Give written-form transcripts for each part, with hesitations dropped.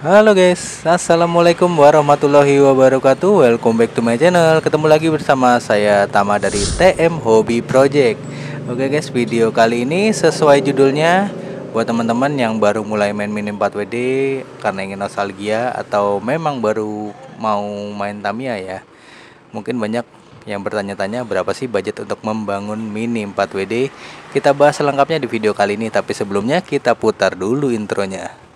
Halo guys, assalamualaikum warahmatullahi wabarakatuh. Welcome back to my channel. Ketemu lagi bersama saya Tama dari TM Hobby Project. Oke guys, video kali ini sesuai judulnya, buat teman-teman yang baru mulai main Mini 4WD karena ingin nostalgia atau memang baru mau main Tamiya ya. Mungkin banyak yang bertanya-tanya berapa sih budget untuk membangun Mini 4WD. Kita bahas selengkapnya di video kali ini, tapi sebelumnya kita putar dulu intronya.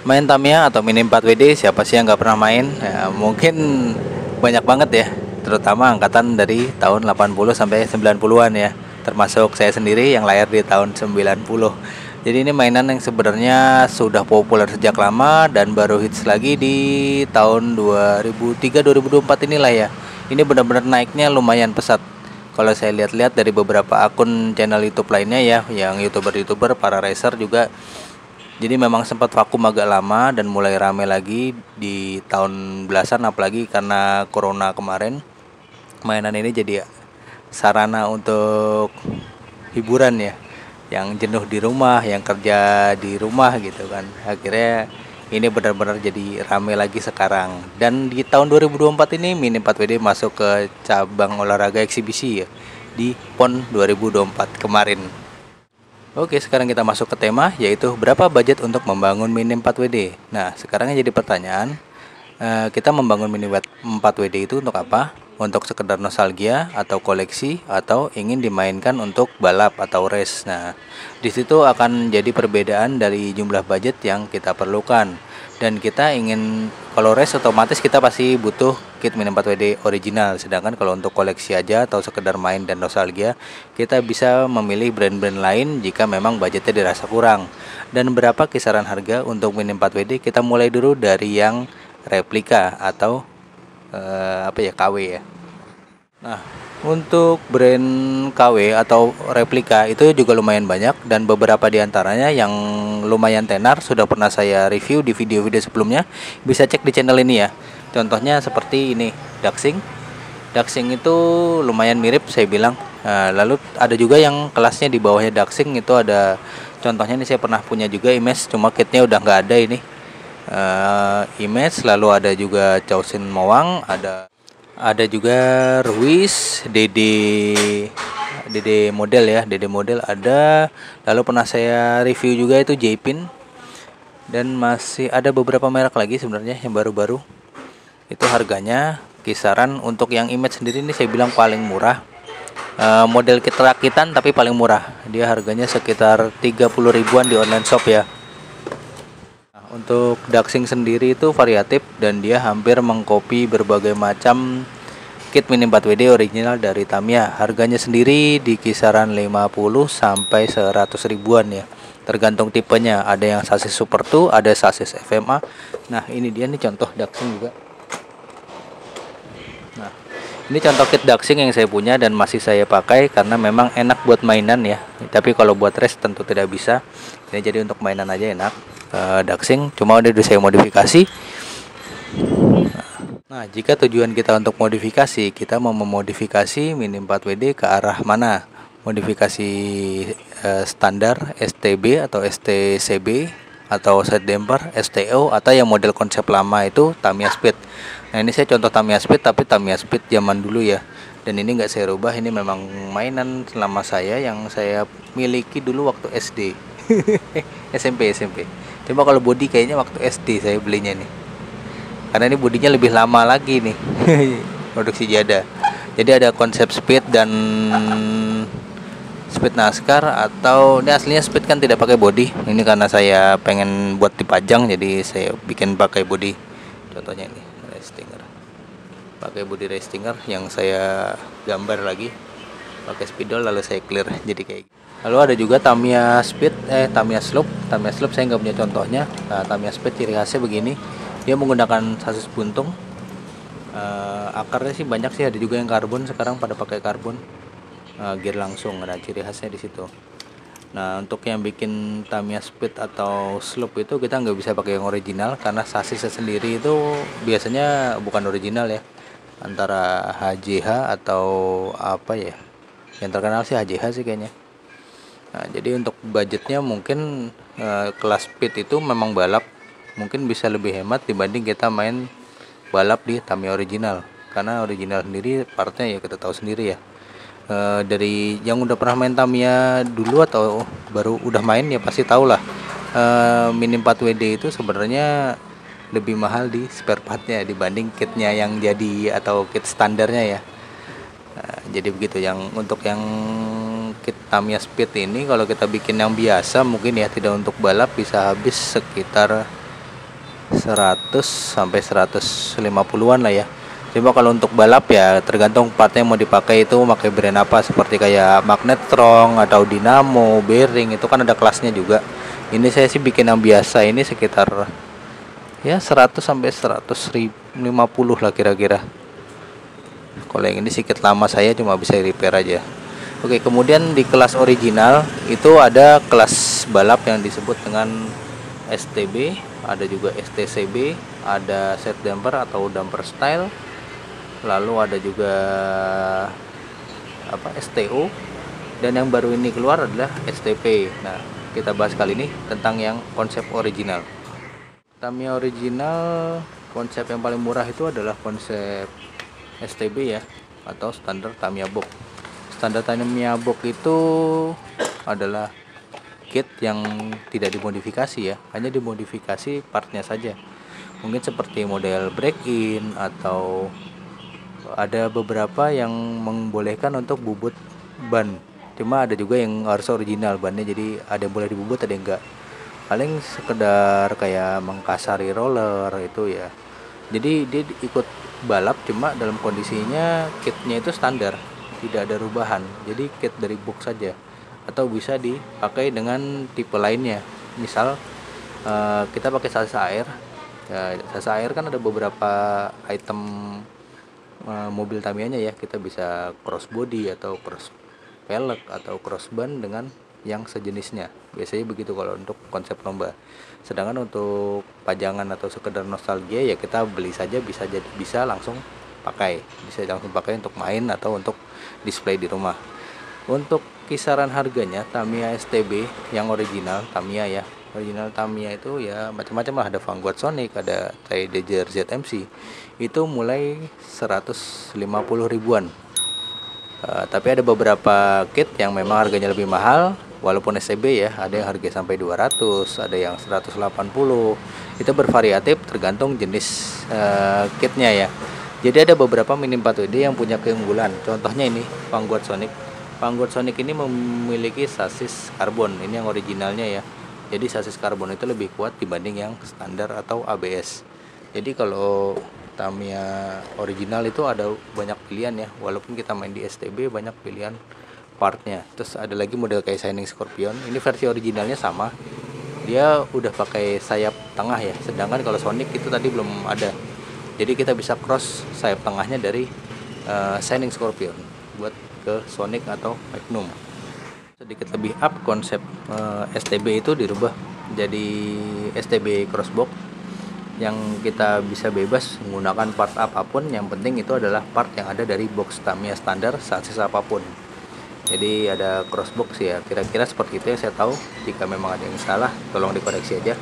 Main Tamiya atau Mini 4WD, siapa sih yang nggak pernah main ya, mungkin banyak banget ya, terutama angkatan dari tahun 80 sampai 90-an ya, termasuk saya sendiri yang lahir di tahun 90. Jadi ini mainan yang sebenarnya sudah populer sejak lama dan baru hits lagi di tahun 2003-2024 inilah ya. Ini benar-benar naiknya lumayan pesat. Kalau saya lihat-lihat dari beberapa akun channel YouTube lainnya ya, yang YouTuber para racer juga. Jadi memang sempat vakum agak lama dan mulai rame lagi di tahun belasan, apalagi karena corona kemarin. Mainan ini jadi sarana untuk hiburan ya, yang jenuh di rumah, yang kerja di rumah gitu kan. Akhirnya ini benar-benar jadi rame lagi sekarang. Dan di tahun 2024 ini Mini 4WD masuk ke cabang olahraga eksibisi ya, di PON 2024 kemarin. Oke, sekarang kita masuk ke tema, yaitu berapa budget untuk membangun Mini 4WD. Nah, sekarang yang jadi pertanyaan, kita membangun Mini 4WD itu untuk apa? Untuk sekedar nostalgia atau koleksi, atau ingin dimainkan untuk balap atau race. Nah, di situ akan jadi perbedaan dari jumlah budget yang kita perlukan. Dan kita ingin, kalau race otomatis kita pasti butuh kit Mini 4WD original. Sedangkan kalau untuk koleksi aja atau sekedar main dan nostalgia, kita bisa memilih brand-brand lain jika memang budgetnya dirasa kurang. Dan berapa kisaran harga untuk Mini 4WD? Kita mulai dulu dari yang replika atau KW ya. Nah, untuk brand KW atau replika itu juga lumayan banyak, dan beberapa diantaranya yang lumayan tenar sudah pernah saya review di video-video sebelumnya. Bisa cek di channel ini ya. Contohnya seperti ini, Daxing. Daxing itu lumayan mirip saya bilang. Nah, lalu ada juga yang kelasnya di bawahnya Daxing, itu ada contohnya ini, saya pernah punya juga Image, cuma kitnya udah nggak ada ini. Image, lalu ada juga Chowshin Mowang, ada juga Ruiz, DD model ya, DD model ada. Lalu pernah saya review juga itu J-Pin, dan masih ada beberapa merek lagi sebenarnya yang baru-baru. Itu harganya kisaran, untuk yang Image sendiri ini saya bilang paling murah. Model kit rakitan tapi paling murah. Dia harganya sekitar 30 ribuan di online shop ya. Untuk Daxing sendiri itu variatif dan dia hampir mengcopy berbagai macam kit Mini 4WD original dari Tamiya. Harganya sendiri di kisaran 50 sampai 100 ribuan ya. Tergantung tipenya, ada yang sasis Super 2, ada sasis FMA. Nah, ini dia nih contoh Daxing juga. Nah, ini contoh kit Daxing yang saya punya dan masih saya pakai karena memang enak buat mainan ya. Tapi kalau buat race tentu tidak bisa. Ini jadi untuk mainan aja enak. Daxing cuma udah saya modifikasi. Nah, jika tujuan kita untuk modifikasi, kita mau memodifikasi Mini 4WD ke arah mana? Modifikasi standar STB atau STCB, atau side damper STO, atau yang model konsep lama itu Tamiya Speed. Nah, ini saya contoh Tamiya Speed, tapi Tamiya Speed zaman dulu ya. Dan ini nggak saya rubah, ini memang mainan selama saya yang saya miliki dulu waktu SD. SMP. Coba kalau body kayaknya waktu SD saya belinya nih. Karena ini bodinya lebih lama lagi nih. Produksi Jada. Jadi ada konsep speed dan speed NASCAR, atau ini aslinya speed kan tidak pakai body. Ini karena saya pengen buat dipajang jadi saya bikin pakai body. Contohnya ini Rastinger. Pakai body Rastinger yang saya gambar lagi. Pakai spidol lalu saya clear jadi kayak gitu. Lalu ada juga Tamiya Speed, Tamiya Slope. Tamiya Slope saya nggak punya contohnya. Nah, Tamiya Speed ciri khasnya begini, dia menggunakan sasis buntung. Akarnya sih banyak sih, ada juga yang karbon, sekarang pada pakai karbon. Gear langsung, ada ciri khasnya di situ. Nah, untuk yang bikin Tamiya Speed atau Slope itu kita nggak bisa pakai yang original karena sasisnya sendiri itu biasanya bukan original ya, antara HJH atau apa ya, yang terkenal sih HJH sih kayaknya. Nah, jadi untuk budgetnya mungkin kelas Speed itu memang balap mungkin bisa lebih hemat dibanding kita main balap di Tamiya original, karena original sendiri partnya ya kita tahu sendiri ya. Dari yang udah pernah main Tamiya dulu atau baru udah main ya pasti tahu lah, Mini 4WD itu sebenarnya lebih mahal di spare partnya dibanding kitnya yang jadi atau kit standarnya ya. Jadi begitu. Yang untuk yang kit Tamiya Speed ini kalau kita bikin yang biasa mungkin ya tidak untuk balap bisa habis sekitar 100 sampai 150-an lah ya. Cuma kalau untuk balap ya tergantung partnya mau dipakai, itu pakai brand apa, seperti kayak Magnetron atau Dynamo, bearing itu kan ada kelasnya juga. Ini saya sih bikin yang biasa ini sekitar ya 100 sampai 150 lah kira-kira. Kalau yang ini sedikit lama, saya cuma bisa repair aja. Oke, kemudian di kelas original itu ada kelas balap yang disebut dengan STB, ada juga STCB, ada set damper atau damper style. Lalu ada juga STO, dan yang baru ini keluar adalah STP. Nah, kita bahas kali ini tentang yang konsep original. Tamiya original konsep yang paling murah itu adalah konsep STB ya, atau standar Tamiya box. Standar Tamiya box itu adalah kit yang tidak dimodifikasi ya, hanya dimodifikasi partnya saja. Mungkin seperti model break-in atau ada beberapa yang membolehkan untuk bubut ban. Cuma ada juga yang harus original bannya, jadi ada yang boleh dibubut ada yang enggak. Paling sekedar kayak mengkasari roller itu ya. Jadi dia ikut balap cuma dalam kondisinya kitnya itu standar, tidak ada rubahan. Jadi kit dari box saja, atau bisa dipakai dengan tipe lainnya. Misal kita pakai salsa air. Ya, salsa air kan ada beberapa item mobil Tamiya-nya ya, kita bisa cross body atau cross pelek atau cross ban dengan yang sejenisnya. Biasanya begitu kalau untuk konsep lomba. Sedangkan untuk pajangan atau sekedar nostalgia ya kita beli saja, bisa langsung pakai, untuk main atau untuk display di rumah. Untuk kisaran harganya Tamiya STB yang original Tamiya ya, original Tamiya itu ya macam-macam lah, ada Vanguard Sonic, ada Taideger ZMC, itu mulai 150 ribuan. Tapi ada beberapa kit yang memang harganya lebih mahal, walaupun STB ya, ada yang harga sampai 200, ada yang 180. Itu bervariatif tergantung jenis kitnya ya. Jadi ada beberapa Mini 4WD yang punya keunggulan. Contohnya ini Vanguard Sonic. Vanguard Sonic ini memiliki sasis karbon, ini yang originalnya ya. Jadi sasis karbon itu lebih kuat dibanding yang standar atau ABS. Jadi kalau Tamiya original itu ada banyak pilihan ya, walaupun kita main di STB banyak pilihan partnya. Terus ada lagi model kayak Shining Scorpion, ini versi originalnya sama, dia udah pakai sayap tengah ya, sedangkan kalau Sonic itu tadi belum ada. Jadi kita bisa cross sayap tengahnya dari Shining Scorpion buat ke Sonic atau Magnum. Sedikit lebih up konsep STB itu dirubah jadi STB Crossbox, yang kita bisa bebas menggunakan part apapun, yang penting itu adalah part yang ada dari box Tamiya standar sasis apapun. Jadi ada crossbox ya, kira-kira seperti itu ya, saya tahu. Jika memang ada yang salah tolong dikoreksi aja.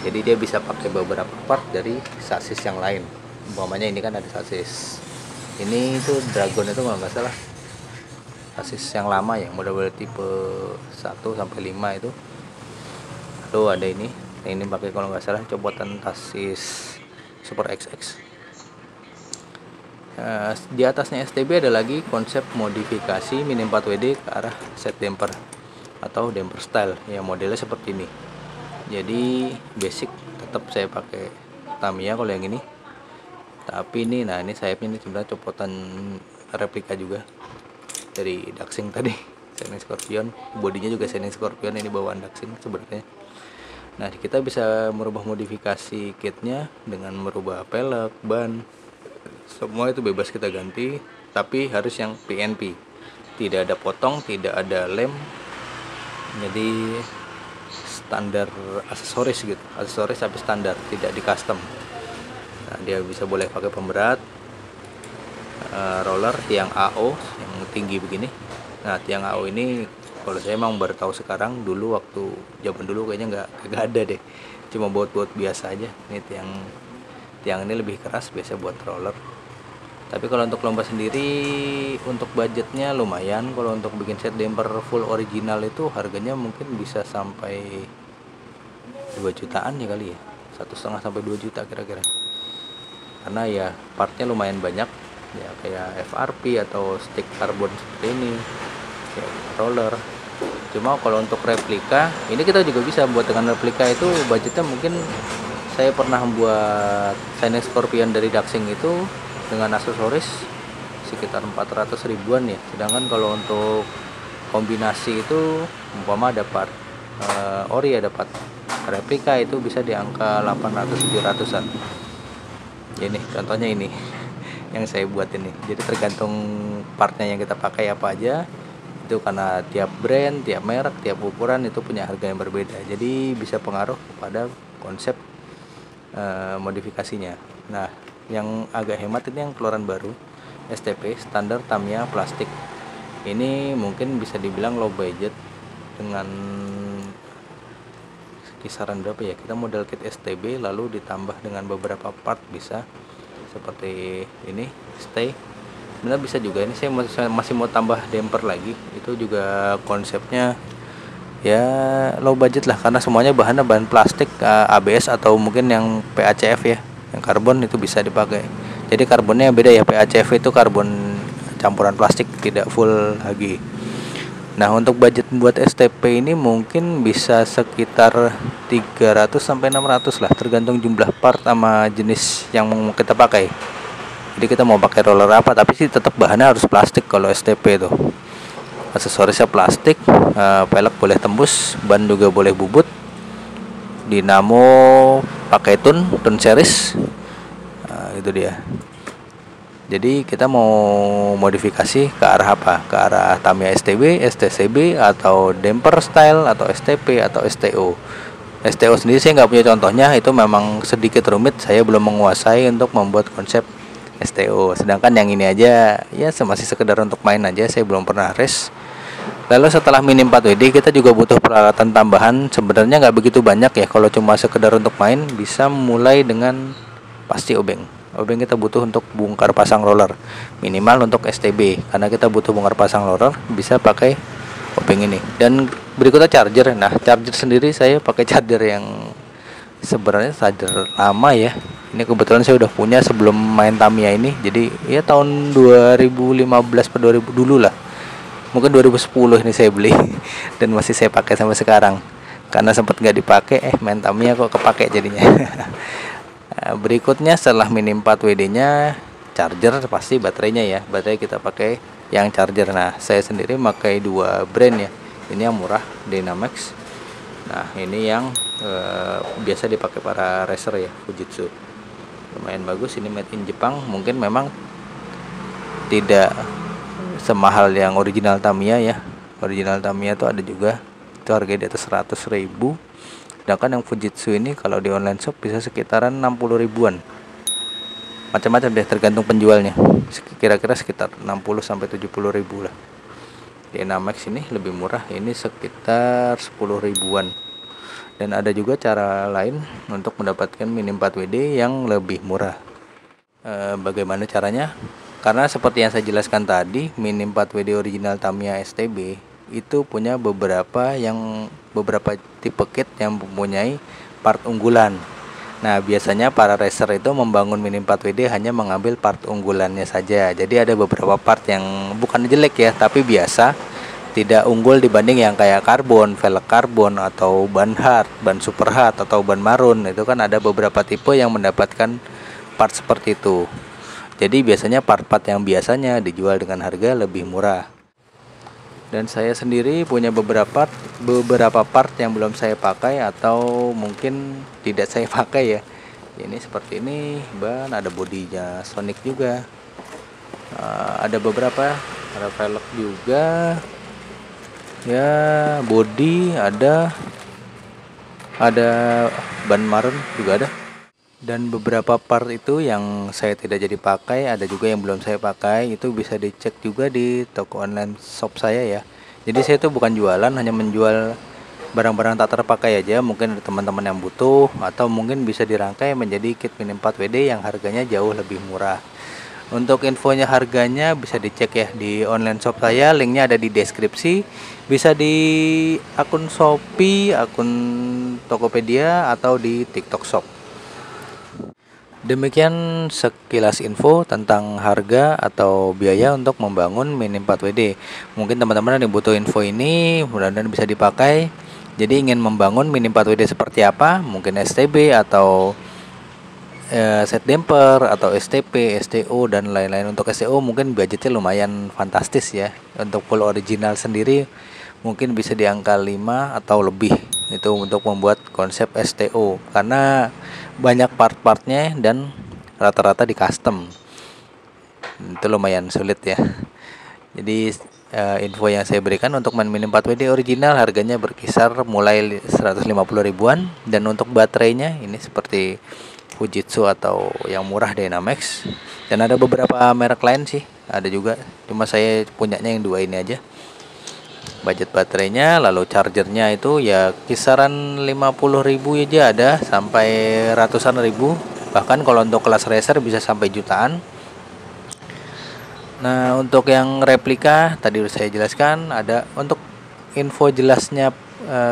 Jadi dia bisa pakai beberapa part dari sasis yang lain. Umpamanya ini kan ada sasis ini itu Dragon itu kalau nggak salah sasis yang lama ya, model tipe 1 sampai 5 itu. Lalu ada ini pakai kalau nggak salah copotan sasis Super XX. Di atasnya STB ada lagi konsep modifikasi Mini 4WD ke arah set damper atau damper style yang modelnya seperti ini. Jadi basic tetap saya pakai Tamiya kalau yang ini, tapi ini sayapnya ini sebenarnya copotan replika juga dari Daxing tadi, Shining Scorpion, bodinya juga Shining Scorpion, ini bawaan Daxing sebenarnya. Nah, kita bisa merubah modifikasi kitnya dengan merubah pelek, ban, semua itu bebas kita ganti, tapi harus yang PNP. Tidak ada potong, tidak ada lem, Jadi standar aksesoris gitu, aksesoris tapi standar, tidak di custom. Nah, dia bisa boleh pakai pemberat, roller, tiang AO yang tinggi begini. Nah, tiang AO ini kalau saya emang baru tahu sekarang, dulu waktu zaman dulu kayaknya nggak ada deh, cuma buat biasa aja. Ini tiang ini lebih keras, biasa buat roller. Tapi kalau untuk lomba sendiri, untuk budgetnya lumayan. Kalau untuk bikin set damper full original itu harganya mungkin bisa sampai 2 jutaan ya kali ya, 1,5 sampai 2 juta kira-kira. Karena ya partnya lumayan banyak ya, kayak FRP atau stick karbon seperti ini, kayak roller. Cuma kalau untuk replika ini kita juga bisa buat dengan replika. Itu budgetnya mungkin, saya pernah buat Shining Scorpion dari Daxing itu dengan aksesoris sekitar 400 ribuan ya. Sedangkan kalau untuk kombinasi itu umpama dapat ori ya, dapat replika, itu bisa di angka 800-700an. Ini contohnya ini yang saya buat ini. Jadi tergantung partnya yang kita pakai apa aja. Itu karena tiap brand, tiap merek, tiap ukuran itu punya harga yang berbeda. Jadi bisa pengaruh kepada konsep modifikasinya. Nah, yang agak hemat ini yang keluaran baru, STP standar Tamiya plastik. Ini mungkin bisa dibilang low budget, dengan kisaran berapa ya, kita model kit STB lalu ditambah dengan beberapa part, bisa seperti ini stay. Benar bisa juga, ini saya masih mau tambah damper lagi. Itu juga konsepnya ya low budget lah, karena semuanya bahan plastik, ABS atau mungkin yang PACF ya, yang karbon itu bisa dipakai. Jadi karbonnya beda ya, PACF itu karbon campuran plastik, tidak full HG. Nah, untuk budget buat STP ini mungkin bisa sekitar 300 sampai 600 lah, tergantung jumlah part sama jenis yang mau kita pakai. Jadi kita mau pakai roller apa, tapi sih tetap bahannya harus plastik kalau STP itu. Aksesorisnya plastik, pelek boleh tembus, ban juga boleh bubut, dinamo pakai tune series. Itu dia. Jadi kita mau modifikasi ke arah apa? Ke arah Tamiya STB, STCB, atau damper style, atau STP, atau STO. STO sendiri saya nggak punya contohnya, itu memang sedikit rumit, saya belum menguasai untuk membuat konsep STO. Sedangkan yang ini aja ya masih sekedar untuk main aja, saya belum pernah race. Lalu setelah Mini 4WD kita juga butuh peralatan tambahan. Sebenarnya nggak begitu banyak ya, kalau cuma sekedar untuk main bisa mulai dengan pasti obeng. Obeng kita butuh untuk bongkar pasang roller, minimal untuk STB, karena kita butuh bongkar pasang roller, bisa pakai obeng ini. Dan berikutnya charger. Nah, charger sendiri saya pakai charger yang sebenarnya charger lama ya. Ini kebetulan saya udah punya sebelum main Tamiya ini. Jadi ya tahun 2015 per 2000 dulu lah. Mungkin 2010 ini saya beli dan masih saya pakai sampai sekarang. Karena sempat nggak dipakai, main Tamiya kok kepake jadinya. Berikutnya setelah Mini 4WD nya, charger pasti baterainya ya. Baterai kita pakai yang charger. Nah, saya sendiri pakai dua brand ya. Ini yang murah, Dynamax. Nah, ini yang biasa dipakai para racer ya, Fujitsu. Lumayan bagus, ini made in Jepang. Mungkin memang tidak semahal yang original Tamiya ya. Original Tamiya itu ada juga, itu harganya di atas 100.000. Sedangkan yang Fujitsu ini kalau di online shop bisa sekitaran 60 ribuan. Macam-macam deh, tergantung penjualnya. Kira-kira sekitar 60 sampai 70 ribu lah. Dynamax ini lebih murah, ini sekitar 10 ribuan. Dan ada juga cara lain untuk mendapatkan Mini 4WD yang lebih murah. Bagaimana caranya? Karena seperti yang saya jelaskan tadi, Mini 4WD original Tamiya STB itu punya beberapa tipe kit yang mempunyai part unggulan. Nah, biasanya para racer itu membangun Mini 4WD hanya mengambil part unggulannya saja. Jadi ada beberapa part yang bukan jelek ya, tapi biasa, tidak unggul dibanding yang kayak karbon, velg karbon, atau ban hard, ban super hard, atau ban marun. Itu kan ada beberapa tipe yang mendapatkan part seperti itu. Jadi biasanya part-part yang biasanya dijual dengan harga lebih murah. Dan saya sendiri punya beberapa part yang belum saya pakai atau mungkin tidak saya pakai ya. Ini seperti ini, ban, ada bodinya Sonic juga, ada beberapa, ada velg juga. Ya, body ada ban marun juga ada. Dan beberapa part itu yang saya tidak jadi pakai, ada juga yang belum saya pakai, itu bisa dicek juga di toko online shop saya ya. Jadi saya itu bukan jualan, hanya menjual barang-barang tak terpakai aja. Mungkin ada teman-teman yang butuh, atau mungkin bisa dirangkai menjadi kit Mini 4WD yang harganya jauh lebih murah. Untuk infonya harganya bisa dicek ya di online shop saya, linknya ada di deskripsi. Bisa di akun Shopee, akun Tokopedia, atau di TikTok Shop. Demikian sekilas info tentang harga atau biaya untuk membangun Mini 4WD. Mungkin teman-teman yang butuh info ini mudah-mudahan bisa dipakai. Jadi ingin membangun Mini 4WD seperti apa? Mungkin STB atau set damper atau STP, STO dan lain-lain. Untuk STO mungkin budgetnya lumayan fantastis ya. Untuk full original sendiri mungkin bisa di angka 5 atau lebih itu untuk membuat konsep STO, karena banyak part-partnya dan rata-rata di custom. Itu lumayan sulit ya. Jadi info yang saya berikan untuk Mini 4WD original harganya berkisar mulai 150 ribuan, dan untuk baterainya ini seperti Fujitsu atau yang murah Dynamax, dan ada beberapa merek lain sih ada juga, cuma saya punyanya yang dua ini aja. Budget baterainya lalu chargernya itu ya kisaran 50.000 aja ada sampai ratusan ribu, bahkan kalau untuk kelas racer bisa sampai jutaan. Nah, untuk yang replika tadi udah saya jelaskan. Ada untuk info jelasnya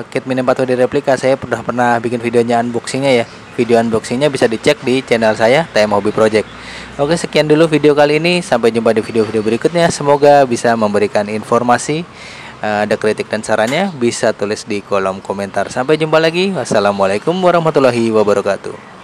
kit Mini 4WD replika, saya pernah bikin videonya, unboxingnya ya. Video unboxingnya bisa dicek di channel saya, TM Hobby Project. Oke, sekian dulu video kali ini, sampai jumpa di video-video berikutnya. Semoga bisa memberikan informasi. Ada kritik dan sarannya bisa tulis di kolom komentar. Sampai jumpa lagi. Wassalamualaikum warahmatullahi wabarakatuh.